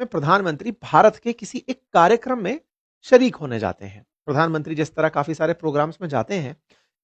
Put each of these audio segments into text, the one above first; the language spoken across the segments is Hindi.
में प्रधानमंत्री भारत के किसी एक कार्यक्रम में शरीक होने जाते हैं। प्रधानमंत्री जिस तरह काफी सारे प्रोग्राम्स में जाते हैं,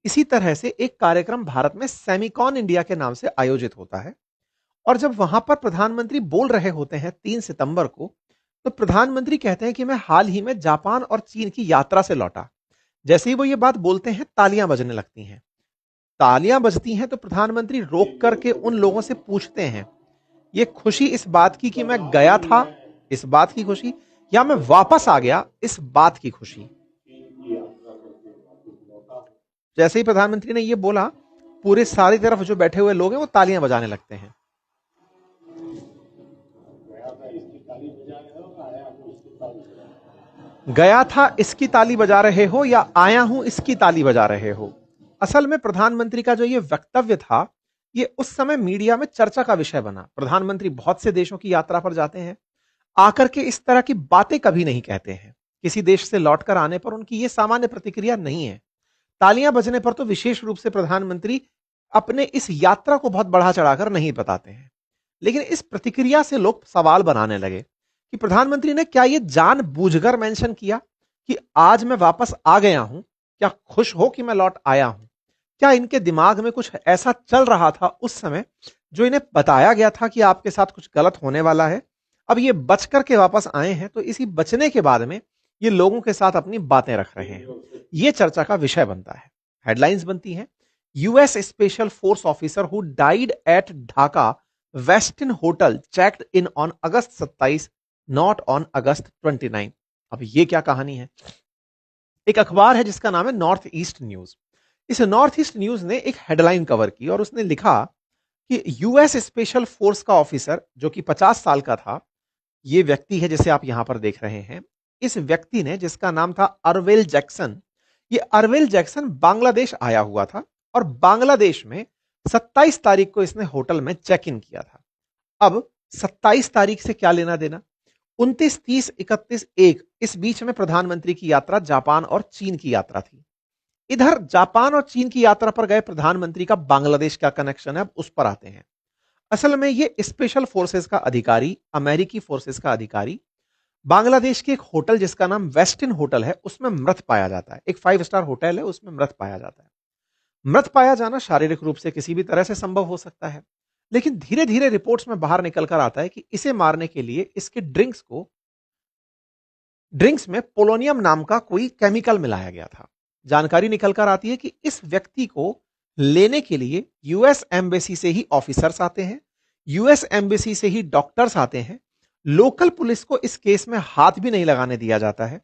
इसी तरह से एक कार्यक्रम भारत में सेमिकॉन इंडिया के नाम से आयोजित होता है। और जब वहां पर प्रधानमंत्री बोल रहे होते हैं 3 सितंबर को, तो प्रधानमंत्री कहते हैं कि मैं हाल ही में जापान और चीन की यात्रा से लौटा। जैसे ही वो ये बात बोलते हैं, तालियां बजने लगती हैं। तालियां बजती हैं तो प्रधानमंत्री रोक करके उन लोगों से पूछते हैं, ये खुशी इस बात की कि मैं गया था, इस बात की खुशी, या मैं वापस आ गया, इस बात की खुशी। जैसे ही प्रधानमंत्री ने ये बोला, पूरे सारी तरफ जो बैठे हुए लोग हैं वो तालियां बजाने लगते हैं। गया था इसकी ताली बजा रहे हो या आया हूं इसकी ताली बजा रहे हो। असल में प्रधानमंत्री का जो ये वक्तव्य था, ये उस समय मीडिया में चर्चा का विषय बना। प्रधानमंत्री बहुत से देशों की यात्रा पर जाते हैं, आकर के इस तरह की बातें कभी नहीं कहते हैं। किसी देश से लौटकर आने पर उनकी ये सामान्य प्रतिक्रिया नहीं है। तालियां बजने पर तो विशेष रूप से प्रधानमंत्री अपने इस यात्रा को बहुत बढ़ा चढ़ाकर नहीं बताते हैं। लेकिन इस प्रतिक्रिया से लोग सवाल बनाने लगे कि प्रधानमंत्री ने क्या यह जानबूझकर मेंशन किया कि आज मैं वापस आ गया हूं, क्या खुश हो कि मैं लौट आया हूं? क्या इनके दिमाग में कुछ ऐसा चल रहा था उस समय जो इन्हें बताया गया था कि आपके साथ कुछ गलत होने वाला है? अब ये बच करके वापस आए हैं, तो इसी बचने के बाद में ये लोगों के साथ अपनी बातें रख रहे हैं। ये चर्चा का विषय बनता है। हेडलाइंस बनती हैं, US special force officer who died eight Dhaka Westin hotel checked in on August 27, not on August 29। अब ये क्या कहानी है? एक अखबार है जिसका नाम है नॉर्थ ईस्ट न्यूज। इस नॉर्थ ईस्ट न्यूज ने एक हेडलाइन कवर की और उसने लिखा कि यूएस स्पेशल फोर्स का ऑफिसर जो कि 50 साल का था, ये व्यक्ति है जिसे आप यहां पर देख रहे हैं। इस व्यक्ति ने, जिसका नाम था अरवेल जैक्सन, ये अरवेल जैक्सन बांग्लादेश आया हुआ था और बांग्लादेश में 27 तारीख को इसने होटल में चेक इन किया था। अब 27 तारीख से क्या लेना देना? 29, 30, 31, 1 इस बीच में प्रधानमंत्री की यात्रा जापान और चीन की यात्रा थी। इधर जापान और चीन की यात्रा पर गए प्रधानमंत्री का बांग्लादेश क्या कनेक्शन है, अब उस पर आते हैं। असल में ये स्पेशल फोर्सेस का अधिकारी, अमेरिकी फोर्सेस का अधिकारी, बांग्लादेश के एक होटल जिसका नाम वेस्टिन होटल है उसमें मृत पाया जाता है। एक 5 स्टार होटल है, उसमें मृत पाया जाता है। मृत पाया जाना शारीरिक रूप से किसी भी तरह से संभव हो सकता है, लेकिन धीरे धीरे रिपोर्ट्स में बाहर निकल कर आता है कि इसे मारने के लिए इसके ड्रिंक्स में पोलोनियम नाम का कोई केमिकल मिलाया गया था। जानकारी निकल कर आती है कि इस व्यक्ति को लेने के लिए यूएस एम्बेसी से ही ऑफिसर्स आते हैं, यूएस एम्बेसी से ही डॉक्टर्स आते हैं। लोकल पुलिस को इस केस में हाथ भी नहीं लगाने दिया जाता है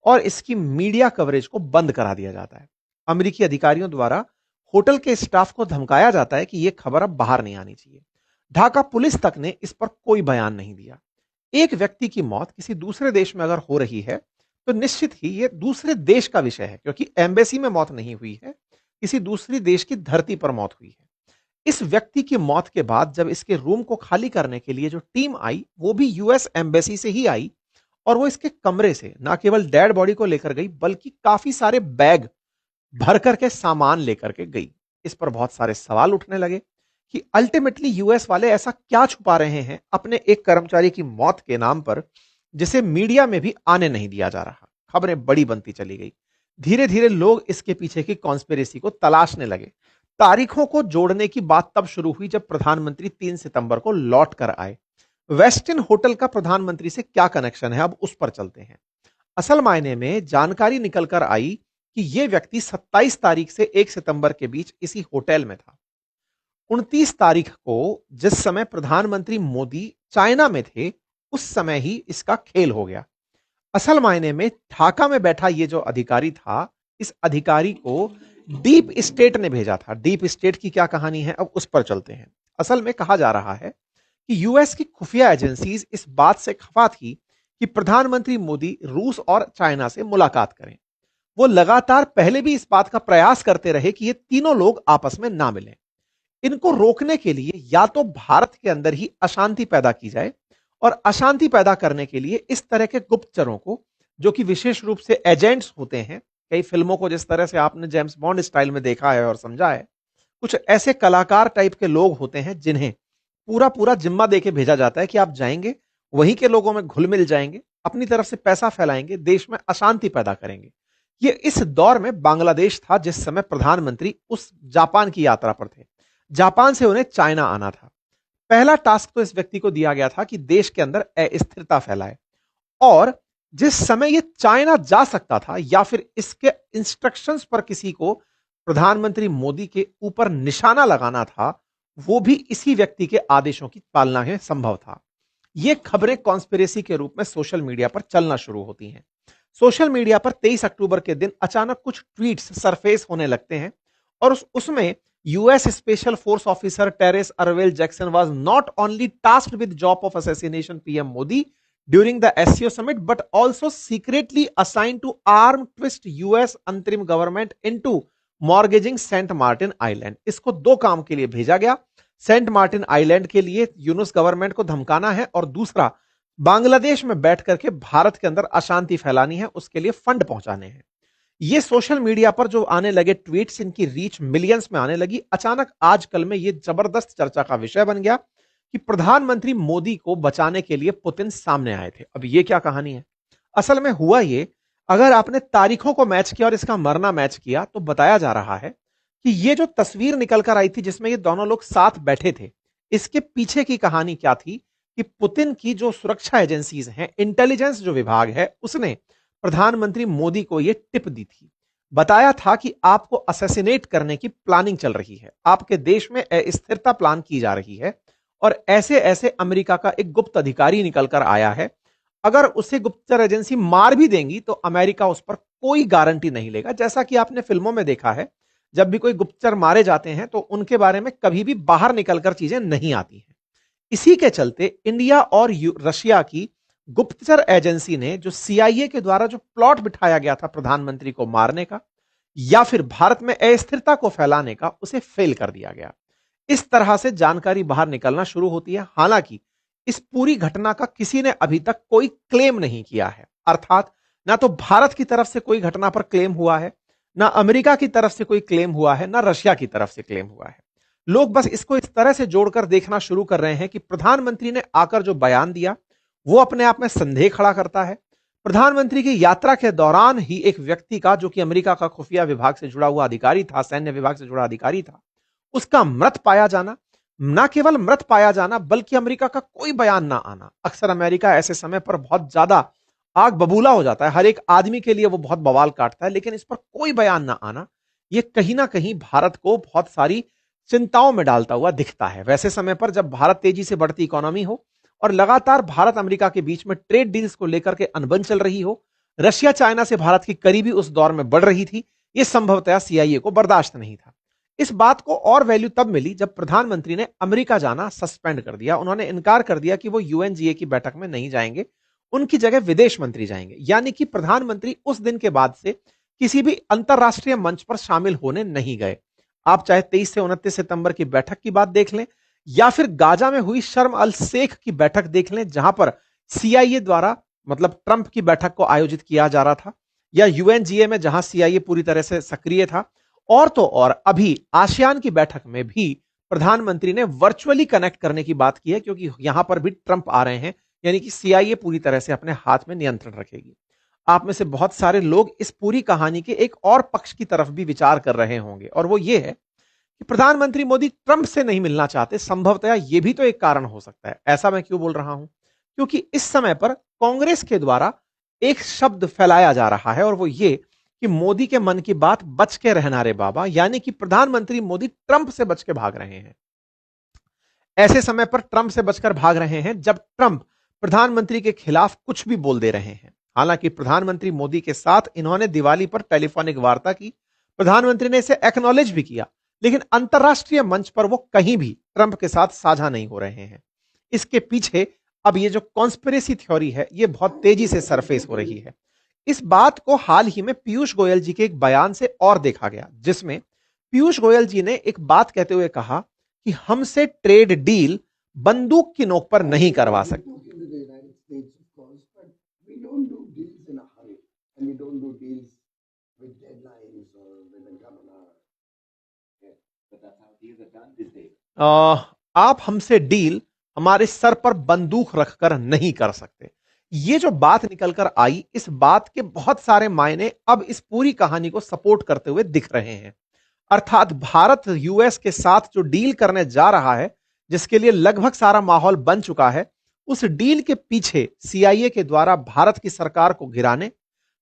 और इसकी मीडिया कवरेज को बंद करा दिया जाता है। अमेरिकी अधिकारियों द्वारा होटल के स्टाफ को धमकाया जाता है कि यह खबर अब बाहर नहीं आनी चाहिए। ढाका पुलिस तक ने इस पर कोई बयान नहीं दिया। एक व्यक्ति की मौत किसी दूसरे देश में अगर हो रही है तो निश्चित ही यह दूसरे देश का विषय है, क्योंकि एम्बेसी में मौत नहीं हुई है, किसी दूसरी देश की धरती पर मौत हुई है। इस व्यक्ति की मौत के बाद जब इसके रूम को खाली करने के लिए जो टीम आई, वो भी यूएस एम्बेसी से ही आई और वो इसके कमरे से ना केवल डेड बॉडी को लेकर गई, बल्कि काफी सारे बैग भर करके सामान लेकर के गई। इस पर बहुत सारे सवाल उठने लगे कि अल्टीमेटली यूएस वाले ऐसा क्या छुपा रहे हैं अपने एक कर्मचारी की मौत के नाम पर, जिसे मीडिया में भी आने नहीं दिया जा रहा। खबरें बड़ी बनती चली गई। धीरे धीरे लोग इसके पीछे की कॉन्स्पिरेसी को तलाशने लगे। तारीखों को जोड़ने की बात तब शुरू हुई जब प्रधानमंत्री 3 सितंबर को लौट कर आए। वेस्टिन होटल का प्रधानमंत्री से क्या कनेक्शन है, अब उस पर चलते हैं। असल मायने में जानकारी निकल कर आई कि यह व्यक्ति 27 तारीख से 1 सितंबर के बीच इसी होटल में था। 29 तारीख को जिस समय प्रधानमंत्री मोदी चाइना में थे, उस समय ही इसका खेल हो गया। असल मायने में ढाका में बैठा ये जो अधिकारी था, इस अधिकारी को डीप स्टेट ने भेजा था। डीप स्टेट की क्या कहानी है, अब उस पर चलते हैं। असल में कहा जा रहा है कि यूएस की खुफिया एजेंसीज इस बात से खफा थी कि प्रधानमंत्री मोदी रूस और चाइना से मुलाकात करें। वो लगातार पहले भी इस बात का प्रयास करते रहे कि ये तीनों लोग आपस में ना मिलें। इनको रोकने के लिए या तो भारत के अंदर ही अशांति पैदा की जाए, और अशांति पैदा करने के लिए इस तरह के गुप्तचरों को, जो कि विशेष रूप से एजेंट्स होते हैं, कई फिल्मों को जिस तरह से आपने जेम्स बॉन्ड स्टाइल में देखा है और समझा है, कुछ ऐसे कलाकार टाइप के लोग होते हैं जिन्हें पूरा पूरा जिम्मा देके भेजा जाता है कि आप जाएंगे वहीं के लोगों में घुल मिल जाएंगे, अपनी तरफ से पैसा फैलाएंगे, देश में अशांति पैदा करेंगे। ये इस दौर में बांग्लादेश था जिस समय प्रधानमंत्री उस जापान की यात्रा पर थे। जापान से उन्हें चाइना आना था। पहला टास्क तो इस व्यक्ति को दिया गया था कि देश के अंदर अस्थिरता फैलाए, और जिस समय ये चाइना जा सकता था या फिर इसके इंस्ट्रक्शंस पर किसी को प्रधानमंत्री मोदी के ऊपर निशाना लगाना था, वो भी इसी व्यक्ति के आदेशों की पालना में संभव था। ये खबरें कॉन्स्पिरेसी के रूप में सोशल मीडिया पर चलना शुरू होती हैं। सोशल मीडिया पर 23 अक्टूबर के दिन अचानक कुछ ट्वीट्स सरफेस होने लगते हैं, और उसमें US special force officer terrace arvel Jackson was not only tasked with job of assassination PM Modi during the SCO summit, but also secretly assigned to arm twist US अंतरिम government into mortgaging Saint Martin island. इसको दो काम के लिए भेजा गया। सेंट मार्टिन आइलैंड के लिए यूनुस गवर्नमेंट को धमकाना है, और दूसरा बांग्लादेश में बैठ करके भारत के अंदर अशांति फैलानी है, उसके लिए फंड पहुंचाने हैं। ये सोशल मीडिया पर जो आने लगे ट्वीट्स, इनकी रीच मिलियंस में आने लगी। अचानक आजकल में ये जबरदस्त चर्चा का विषय बन गया कि प्रधानमंत्री मोदी को बचाने के लिए पुतिन सामने आए थे। अब ये क्या कहानी है? असल में हुआ ये, अगर आपने तारीखों को मैच किया और इसका मरना मैच किया, तो बताया जा रहा है कि ये जो तस्वीर निकल कर आई थी जिसमें ये दोनों लोग साथ बैठे थे, इसके पीछे की कहानी क्या थी कि पुतिन की जो सुरक्षा एजेंसीज हैं, इंटेलिजेंस जो विभाग है, उसने प्रधानमंत्री मोदी को यह टिप दी थी। बताया था कि आपको असैसिनेट करने की प्लानिंग चल रही है, आपके देश में अस्थिरता प्लान की जा रही है, और ऐसे ऐसे अमेरिका का एक गुप्त अधिकारी निकलकर आया है, अगर उसे गुप्तचर एजेंसी मार भी देंगी तो अमेरिका उस पर कोई गारंटी नहीं लेगा। जैसा कि आपने फिल्मों में देखा है, जब भी कोई गुप्तचर मारे जाते हैं तो उनके बारे में कभी भी बाहर निकलकर चीजें नहीं आती हैं। इसी के चलते इंडिया और रशिया की गुप्तचर एजेंसी ने जो सीआईए के द्वारा जो प्लॉट बिठाया गया था प्रधानमंत्री को मारने का या फिर भारत में अस्थिरता को फैलाने का, उसे फेल कर दिया गया। इस तरह से जानकारी बाहर निकलना शुरू होती है। हालांकि इस पूरी घटना का किसी ने अभी तक कोई क्लेम नहीं किया है, अर्थात ना तो भारत की तरफ से कोई घटना पर क्लेम हुआ है, ना अमेरिका की तरफ से कोई क्लेम हुआ है, ना रशिया की तरफ से क्लेम हुआ है। लोग बस इसको इस तरह से जोड़कर देखना शुरू कर रहे हैं कि प्रधानमंत्री ने आकर जो बयान दिया वो अपने आप में संदेह खड़ा करता है। प्रधानमंत्री की यात्रा के दौरान ही एक व्यक्ति का, जो कि अमेरिका का खुफिया विभाग से जुड़ा हुआ अधिकारी था, सैन्य विभाग से जुड़ा अधिकारी था, उसका मृत पाया जाना, ना केवल मृत पाया जाना बल्कि अमेरिका का कोई बयान ना आना। अक्सर अमेरिका ऐसे समय पर बहुत ज्यादा आग बबूला हो जाता है, हर एक आदमी के लिए वो बहुत बवाल काटता है, लेकिन इस पर कोई बयान ना आना, ये कहीं ना कहीं भारत को बहुत सारी चिंताओं में डालता हुआ दिखता है। वैसे समय पर जब भारत तेजी से बढ़ती इकोनॉमी हो और लगातार भारत अमेरिका के बीच में ट्रेड डील्स को लेकर के अनबन चल रही हो, रशिया चाइना से भारत की करीबी उस दौर में बढ़ रही थी, यह संभवतः सीआईए को बर्दाश्त नहीं था। इस बात को और वैल्यू तब मिली जब प्रधानमंत्री ने अमेरिका जाना सस्पेंड कर दिया। उन्होंने इनकार कर दिया कि वो यूएनजीए की बैठक में नहीं जाएंगे, उनकी जगह विदेश मंत्री जाएंगे। यानी कि प्रधानमंत्री उस दिन के बाद से किसी भी अंतरराष्ट्रीय मंच पर शामिल होने नहीं गए। आप चाहे 23 से 29 सितंबर की बैठक की बात देख लें, या फिर गाजा में हुई शर्म अल शेख की बैठक देख लें, जहां पर सीआईए द्वारा, मतलब ट्रंप की बैठक को आयोजित किया जा रहा था, या यूएनजीए में जहां सीआईए पूरी तरह से सक्रिय था, और तो और अभी आसियान की बैठक में भी प्रधानमंत्री ने वर्चुअली कनेक्ट करने की बात की है, क्योंकि यहां पर भी ट्रंप आ रहे हैं, यानी कि सीआईए पूरी तरह से अपने हाथ में नियंत्रण रखेगी। आप में से बहुत सारे लोग इस पूरी कहानी के एक और पक्ष की तरफ भी विचार कर रहे होंगे, और वो ये है कि प्रधानमंत्री मोदी ट्रंप से नहीं मिलना चाहते। संभवतः यह भी तो एक कारण हो सकता है। ऐसा मैं क्यों बोल रहा हूं? क्योंकि इस समय पर कांग्रेस के द्वारा एक शब्द फैलाया जा रहा है, और वो ये कि मोदी के मन की बात बच के रहना रे बाबा, यानी कि प्रधानमंत्री मोदी ट्रंप से बच के भाग रहे हैं। ऐसे समय पर ट्रंप से बचकर भाग रहे हैं जब ट्रंप प्रधानमंत्री के खिलाफ कुछ भी बोल दे रहे हैं। हालांकि प्रधानमंत्री मोदी के साथ इन्होंने दिवाली पर टेलीफोनिक वार्ता की, प्रधानमंत्री ने इसे एक्नॉलेज भी किया, लेकिन अंतरराष्ट्रीय मंच पर वो कहीं भी ट्रंप के साथ साझा नहीं हो रहे हैं। इसके पीछे अब ये जो कॉन्स्पिरेसी थ्योरी है, ये बहुत तेजी से सरफेस हो रही है। इस बात को हाल ही में पीयूष गोयल जी के एक बयान से और देखा गया, जिसमें पीयूष गोयल जी ने एक बात कहते हुए कहा कि हमसे ट्रेड डील बंदूक की नोक पर नहीं करवा सकते। आप हमसे डील हमारे सर पर बंदूक रखकर नहीं कर सकते। ये जो बात निकलकर आई, इस बात के बहुत सारे मायने अब इस पूरी कहानी को सपोर्ट करते हुए दिख रहे हैं। अर्थात भारत यूएस के साथ जो डील करने जा रहा है, जिसके लिए लगभग सारा माहौल बन चुका है, उस डील के पीछे सीआईए के द्वारा भारत की सरकार को गिराने,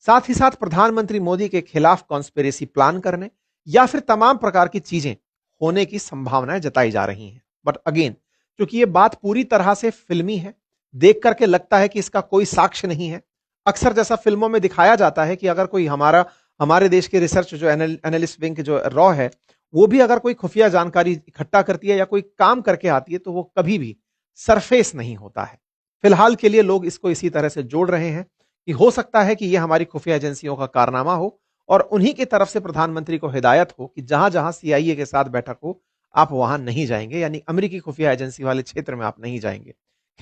साथ ही साथ प्रधानमंत्री मोदी के खिलाफ कॉन्स्पिरेसी प्लान करने या फिर तमाम प्रकार की चीजें होने की संभावनाएं जताई जा रही हैं। बट अगेन, क्योंकि ये बात पूरी तरह से फिल्मी है, देख करके लगता है कि इसका कोई साक्ष्य नहीं है। अक्सर जैसा फिल्मों में दिखाया जाता है कि अगर कोई हमारे देश के रिसर्च जो एनालिस्ट विंग जो रॉ है, वो भी अगर कोई खुफिया जानकारी इकट्ठा करती है या कोई काम करके आती है, तो वो कभी भी सरफेस नहीं होता है। फिलहाल के लिए लोग इसको इसी तरह से जोड़ रहे हैं कि हो सकता है कि यह हमारी खुफिया एजेंसियों का कारनामा हो और उन्हीं की तरफ से प्रधानमंत्री को हिदायत हो कि जहां जहां सीआईए के साथ बैठक हो, आप वहां नहीं जाएंगे, यानी अमेरिकी खुफिया एजेंसी वाले क्षेत्र में आप नहीं जाएंगे।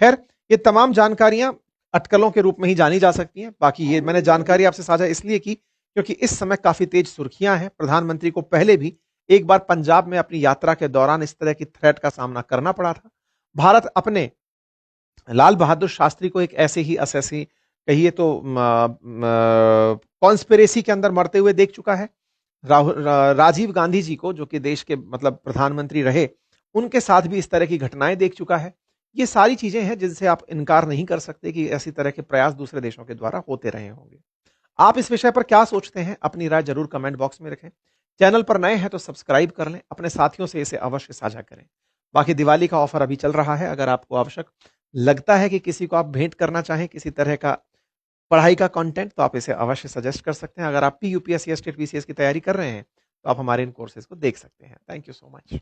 खैर, ये तमाम जानकारियां अटकलों के रूप में ही जानी जा सकती हैं। बाकी ये मैंने जानकारी आपसे साझा इसलिए की क्योंकि इस समय काफी तेज सुर्खियां हैं। प्रधानमंत्री को पहले भी एक बार पंजाब में अपनी यात्रा के दौरान इस तरह की थ्रेट का सामना करना पड़ा था। भारत अपने लाल बहादुर शास्त्री को एक ऐसे ही असैसी, कहिए तो कॉन्स्पिरेसी के अंदर मरते हुए देख चुका है। राजीव गांधी जी को, जो कि देश के मतलब प्रधानमंत्री रहे, उनके साथ भी इस तरह की घटनाएं देख चुका है। ये सारी चीजें हैं जिनसे आप इनकार नहीं कर सकते कि ऐसी तरह के प्रयास दूसरे देशों के द्वारा होते रहे होंगे। आप इस विषय पर क्या सोचते हैं? अपनी राय जरूर कमेंट बॉक्स में रखें। चैनल पर नए हैं तो सब्सक्राइब कर लें, अपने साथियों से इसे अवश्य साझा करें। बाकी दिवाली का ऑफर अभी चल रहा है, अगर आपको आवश्यक लगता है कि किसी को आप भेंट करना चाहें किसी तरह का पढ़ाई का कंटेंट, तो आप इसे अवश्य सजेस्ट कर सकते हैं। अगर आप पी यूपीएससी या स्टेट बीसीएस की तैयारी कर रहे हैं तो आप हमारे इन कोर्सेज को देख सकते हैं। Thank you so much.